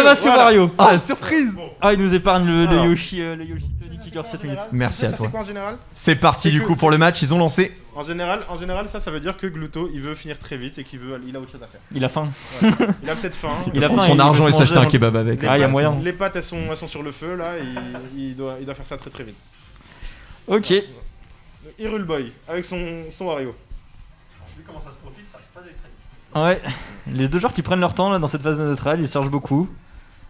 ça va sur Wario. Ah, la surprise. Ah, il nous épargne le Alors. Yoshi Tony qui dure 7 minutes. Merci à Ça, toi. c'est quoi en général? C'est parti C'est du que- coup pour le match, ils ont lancé. En général, ça veut dire que Gluto, il veut finir très vite et il a autre chose à faire. Il a faim. Il a peut-être faim. Il a Prendre faim, son il veut argent se et s'acheter un manger kebab avec. Ah, il y a moyen. Les pattes, elles sont sur le feu là, et il doit faire ça très très vite. Ok. Hyrule Boy avec son Wario. Vu comment ça se profile, ça risque pas d'être très vite. Ouais. Les deux joueurs qui prennent leur temps là dans cette phase de neutral, ils chargent beaucoup.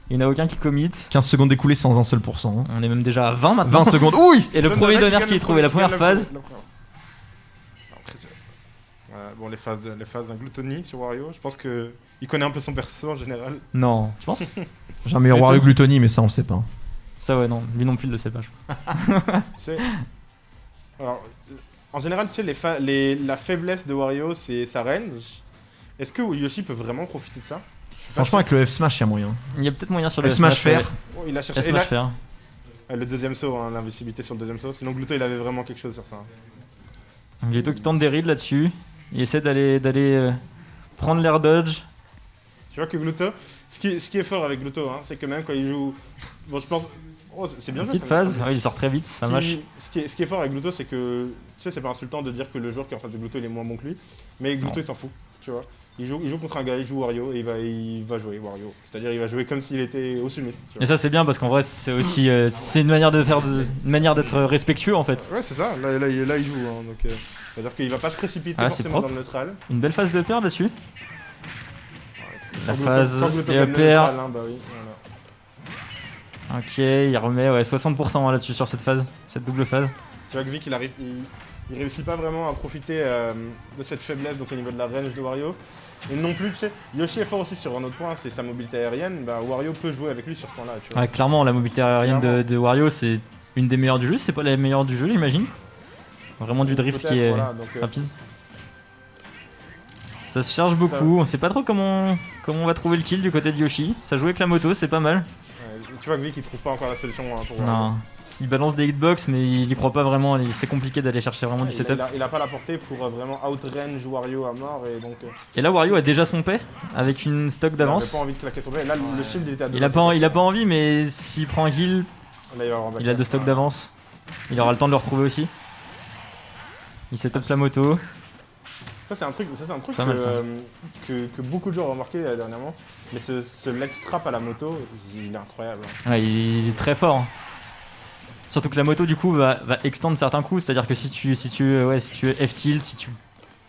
Il n'y en a aucun qui commit. 15 secondes écoulées sans un seul pourcent. hein. On est même déjà à 20 maintenant. 20 secondes. Oui. Et le Donne premier Donner donneur qui est trouvé la première phase. Après, voilà, bon, les phases d'un gluttony sur Wario, je pense que il connaît un peu son perso en général. Non, tu penses? J'ai un meilleur Mais Wario toi- Gluttony, mais ça on le sait pas. Ça ouais, non. Lui non plus, il le sait pas. C'est- Alors, en général, tu sais, la faiblesse de Wario, c'est sa range. Est-ce que Yoshi peut vraiment profiter de ça? Je suis pas Franchement, sûr. avec le F Smash, il y a moyen. Il y a peut-être moyen sur le F Smash faire. Oh, il a cherché. F Et Smash là, faire. le deuxième saut, hein, l'invisibilité sur le deuxième saut. Sinon, Gluto, il avait vraiment quelque chose sur ça. Gluto qui tente des rides là-dessus. Il essaie d'aller prendre l'air dodge. Tu vois que Gluto, ce qui est fort avec Gluto, hein, c'est que même quand il joue. Bon, je pense. Oh, c'est bien Une joué. petite ça. phase. Ouais, il sort très vite, ça marche. Ce qui est fort avec Gluto, c'est que. Tu sais, c'est pas insultant de dire que le joueur qui est en face de Gluto, il est moins bon que lui. Mais Gluto, Non. il s'en fout. Tu vois. Il joue contre un gars, il joue Wario et il va jouer Wario. C'est-à-dire, il va jouer comme s'il était au summit. tu vois. Et ça c'est bien parce qu'en vrai c'est aussi c'est une manière une manière d'être respectueux en fait. Ouais, c'est ça. Là, il joue. Hein, donc, c'est-à-dire qu'il va pas se précipiter Ah, c'est forcément propre. dans le neutral. Une belle phase de paire là-dessus. La Quand phase Gluto et la gagne le paire. neutral, hein, bah oui, voilà. Ok, il remet ouais, 60% hein, là-dessus sur cette phase, cette double phase. Tu vois que Vic, il réussit pas vraiment à profiter de cette faiblesse donc au niveau de la range de Wario. Et non plus, tu sais, Yoshi est fort aussi sur un autre point, c'est sa mobilité aérienne. Bah, Wario peut jouer avec lui sur ce point-là. Tu vois. Ouais, clairement la mobilité aérienne Clairement. de Wario c'est une des meilleures du jeu, c'est pas la meilleure du jeu j'imagine. Vraiment du drift Peut-être, qui est voilà, donc, rapide. Ça se charge beaucoup, on sait pas trop comment on va trouver le kill du côté de Yoshi. Ça joue avec la moto, c'est pas mal. ouais, tu vois que Vic, il trouve pas encore la solution hein, pour Wario. Non. Il balance des hitbox mais il y croit pas vraiment, c'est compliqué d'aller chercher vraiment du setup. Il a pas la portée pour vraiment outrange Wario à mort et donc. Et là Wario a déjà son paix avec une stock Il avait d'avance. pas envie de claquer son bain. Et là, le shield il était à deux. Il a pas envie mais s'il prend un kill, Là, va avoir il a deux stocks d'avance. Il aura le temps de le retrouver aussi. Il setup la moto. Ça c'est un truc Pas mal, ça. que beaucoup de joueurs ont remarqué dernièrement. Mais ce leg strap à la moto, il est incroyable. Hein. Ouais, il est très fort. Surtout que la moto du coup va extendre certains coups, c'est-à-dire que si tu F-tilt, si tu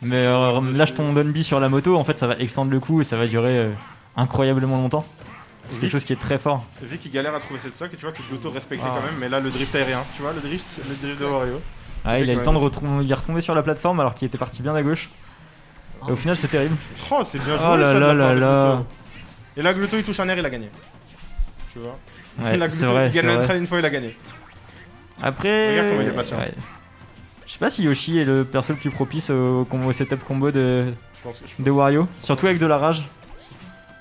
lâches ton down B sur la moto, en fait ça va extendre le coup et ça va durer incroyablement longtemps. C'est quelque chose qui est très fort. Vu qu'il galère à trouver cette stock et tu vois que Gluto respectait Ah. quand même, mais là le drift aérien, tu vois le drift de Wario. Ah, il a eu le quand temps de même. retomber, il est retombé sur la plateforme alors qu'il était parti bien à gauche. Et au final c'est terrible. Oh c'est bien joué Oh là ça de là la part là de là. Gluto. Et là Gluto il touche un air, il a gagné. Tu vois. Ouais, Là c'est Gluto vrai, il c'est gagne le vrai. neutral une fois, il a gagné. Après, Regarde comment il est patient. ouais. Je sais pas si Yoshi est le perso le plus propice au setup combo de Wario, surtout avec de la rage.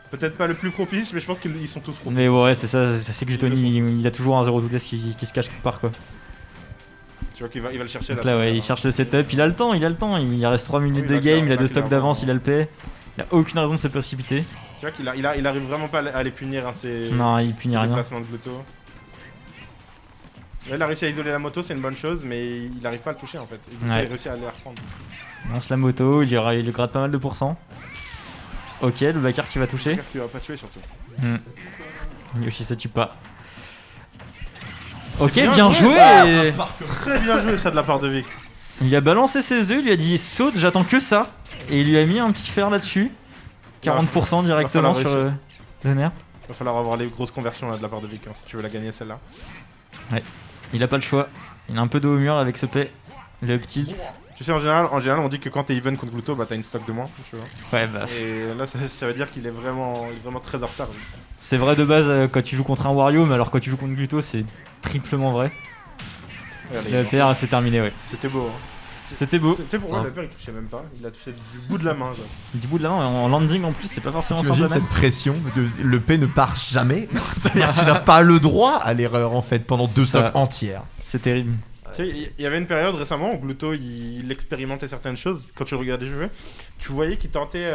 Peut-être pas le plus propice, mais je pense qu'ils sont tous propices. Mais ouais, c'est ça, c'est que Tony, il a toujours un 0 to death qui se cache quelque part quoi. Tu vois qu'il va le chercher Donc là, ouais, il cherche le setup, il a le temps, il reste 3 minutes de game, il a 2 stocks d'avance, il a le paix. Il a aucune raison de se précipiter. Tu vois qu'il arrive vraiment pas à les punir, hein, Non, il punit rien. déplacements de Gluto. Là, il a réussi à isoler la moto, c'est une bonne chose, mais il n'arrive pas à le toucher en fait. Et Gluto, Ouais. il réussit à la reprendre. Il lance la moto, il lui gratte pas mal de pourcents. Ok, le backer qui va toucher. Regarde, tu vas pas tuer surtout. Yoshi ça tue pas. Ok, bien bien joué, joué, ça. Très bien joué ça de la part de Vic. Il a balancé ses œufs, il lui a dit saute, j'attends que ça. Et il lui a mis un petit fer là-dessus. 40% directement sur réussir. le nerf. Il va falloir avoir les grosses conversions là, de la part de Vic hein, si tu veux la gagner celle-là. Il a pas le choix. Il a un peu dos au mur avec ce paix. Le up tilt. Tu sais, en général, on dit que quand t'es even contre Gluto, bah t'as une stock de moins. Tu vois. Ouais, bah. Et là, ça veut dire qu'il est vraiment très en retard. Vic. C'est vrai de base quand tu joues contre un Wario, mais alors quand tu joues contre Gluto, c'est triplement vrai. Regarde, Le PR, c'est terminé, ouais. C'était beau. Hein. C'était beau. Tu sais, pour Ça. moi, le père il touchait même pas. Il a touché du bout de la main. Genre. Du bout de la main, en landing en plus, c'est pas forcément T'imagines simple. cette pression que le P ne part jamais. Ça veut dire que tu n'as pas le droit à l'erreur en fait pendant deux Ça. stocks entières. C'est terrible. Tu sais, il y avait une période récemment où Gluto il expérimentait certaines choses. Quand tu le regardais jouer, tu voyais qu'il tentait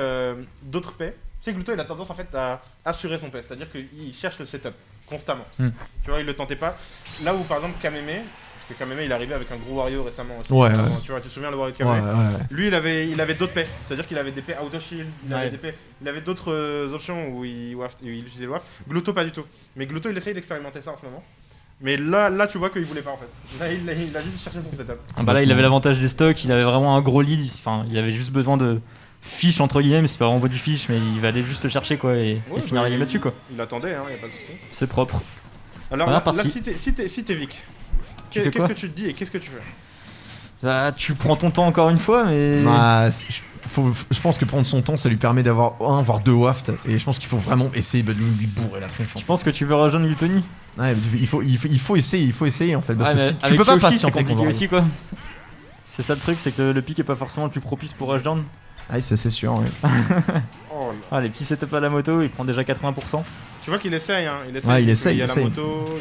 d'autres paix sais, Gluto, il a tendance en fait à assurer son play, c'est-à-dire qu'il cherche le setup constamment. Hmm. Tu vois, il le tentait pas. Là où par exemple Kameme, parce que Kameme il est arrivé avec un gros Wario récemment aussi. Ouais, notamment, ouais. Tu vois, tu te souviens le Wario de Ouais, Kameme ouais. Lui, il avait d'autres paix, c'est-à-dire qu'il avait des paix auto shield, il Ouais. avait des paix, il avait d'autres options où il utilisait le waft. Gluto pas du tout. Mais Gluto il essaye d'expérimenter ça en ce moment. Mais là tu vois qu'il voulait pas en fait. Là il a juste cherché son setup. Ah bah là, il avait l'avantage des stocks, il avait vraiment un gros lead. Enfin, il avait juste besoin de fiche entre guillemets, mais c'est pas vraiment du fiche, mais il va aller juste le chercher quoi et Ouais, finir la game là-dessus quoi. Il attendait, hein, y a pas de souci. C'est propre. Alors Voilà, là, parti. si t'es Vic, Tu fais qu'est-ce quoi que tu te dis et qu'est-ce que tu fais? Bah, tu prends ton temps encore une fois, mais. Bah, je pense que prendre son temps, ça lui permet d'avoir un, voire deux wafts. Et je pense qu'il faut vraiment essayer de lui bourrer la tronche. Je pense que tu veux rejoindre Gluttony. Ouais, il faut essayer en fait. Parce Ouais, que mais si, tu avec peux pas Yoshi, c'est patienter compliqué contre aussi quoi. C'est ça le truc, c'est que le pic est pas forcément le plus propice pour rushdown. Ah, ça c'est sûr. Ouais. Oh là. Ah, les petits setups à la moto, il prend déjà 80%. Tu vois qu'il essaye, hein. Il essaye. Ouais, il essaye, Il y a il la essaye. moto.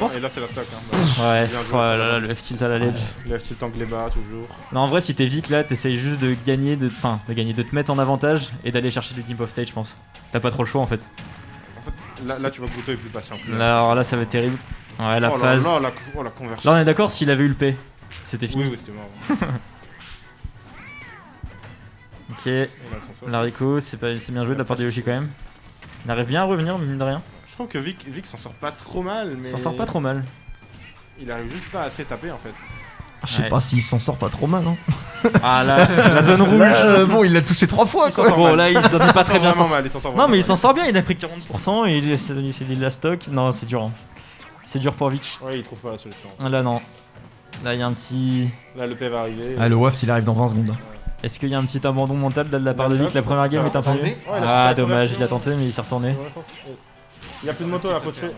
pense- Et là, c'est la stock. Hein. Ouais, Bien joué, oh là ça là, va. le F-tilt à la ledge. Left tilt angle bas, toujours. Non, en vrai, si t'es Vic là, t'essayes juste de gagner, de te mettre en avantage et d'aller chercher du Gimp of Stage, je pense. T'as pas trop le choix en fait. Là, tu vois que Gluto est plus patient. Là, alors là, ça va être terrible. Ouais, la oh phase. Là, la conversion. Là, on est d'accord, s'il avait eu le P, c'était Oui, fini. oui, c'était mort. Ok, Et là, son sort. Lariko, c'est bien joué de la part de Yoshi quand même. Il arrive bien à revenir, mine de rien. Je trouve que Vic s'en sort pas trop mal, mais. Ça sort pas trop mal. Il arrive juste pas assez tapé en fait. Je sais Ouais. pas s'il s'en sort pas trop mal. Hein. Ah là, la zone rouge. Là, bon, il l'a touché 3 fois Il s'en quoi. sort Bon, mal. là, il s'en est pas très bien vraiment sorti. mal, il s'en sort Non, vraiment mais il mal. s'en sort bien, il a pris 40% et c'est de la stock. Non, c'est dur. Hein. C'est dur pour Vic. Ouais, il trouve pas la solution. Là, non. Là, il y a un petit. Là, le P va arriver. Ah, le waft il arrive dans 20 secondes. Est-ce qu'il y a un petit abandon mental de la part de Vic? La première game est un peu. Ouais, il a cherché Ah, la dommage, conversion. il a tenté, mais il s'est retourné. Il y a plus de moto là, faut tuer.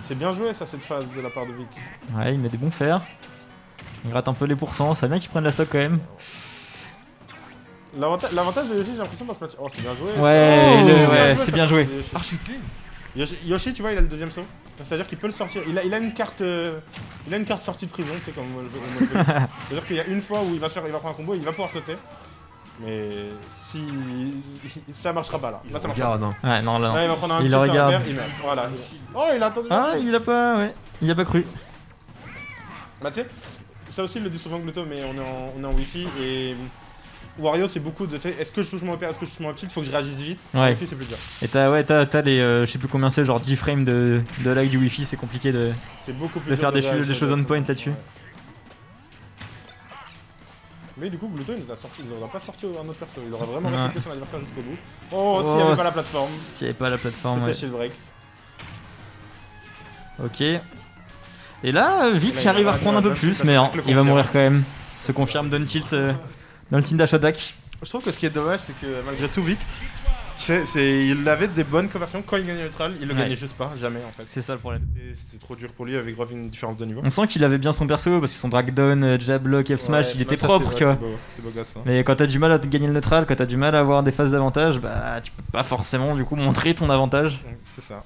C'est bien joué ça, cette phase de la part de Vic. Ouais, il met des bons fers. Il rate un peu les pourcents. Ça bien qu'il prenne la stock quand même. L'avantage de Yoshi, j'ai l'impression dans ce match. Oh, c'est bien joué. Ouais, ça. ouais, c'est ça, bien joué. de Yoshi. Yoshi, tu vois, il a le deuxième saut. C'est-à-dire qu'il peut le sortir. Il a une carte, sortie de prison, tu sais comme on le fait. C'est-à-dire qu'il y a une fois où il va prendre un combo, et il va pouvoir sauter. Mais si ça marchera pas là. Là, ça marchera Regarde, hein. Ouais, non, là, pas. non. Là, il va prendre un Il petit le regarde. vert, il met. Voilà. Oh, il a attendu. Ah, il a pas, ouais. Il a pas cru. Bah tu sais, ça aussi il le dit souvent Gluto, mais on est en wifi et Wario c'est beaucoup de tu sais, est-ce que je touche mon OP, est-ce que je touche mon petite, faut que je réagisse vite. Ouais. Wifi c'est plus dur. Et t'as les, je sais plus combien c'est, genre 10 frames de lag du wifi, c'est compliqué de. C'est beaucoup plus De dur faire des réagir choses on exactement. point là-dessus. Ouais. Mais du coup Gluto il nous a pas sorti un autre perso, il aurait vraiment Ouais. respecté son adversaire jusqu'au bout. Oh, s'il n'y avait pas la plateforme, S'il y avait pas la plateforme, c'était ouais. chez le break. Ok. Et là, Vic Là, il arrive va à reprendre un peu même plus, si mais ça non, le il va confirme. mourir quand même. Se confirme Don Tilt dans le team dash attack. Je trouve que ce qui est dommage c'est que malgré tout Vic, il avait des bonnes conversions quand il gagnait neutral, il le Ouais. gagnait juste pas, jamais en fait. C'est ça le problème. C'était trop dur pour lui avec grave une différence de niveau. On sent qu'il avait bien son perso parce que son drag down, jab lock, F smash, Ouais, il était ça, propre, c'était- tu vois. C'était beau gosse. Hein. Mais quand t'as du mal à gagner le neutral, quand t'as du mal à avoir des phases d'avantage, bah tu peux pas forcément du coup montrer ton avantage. C'est ça.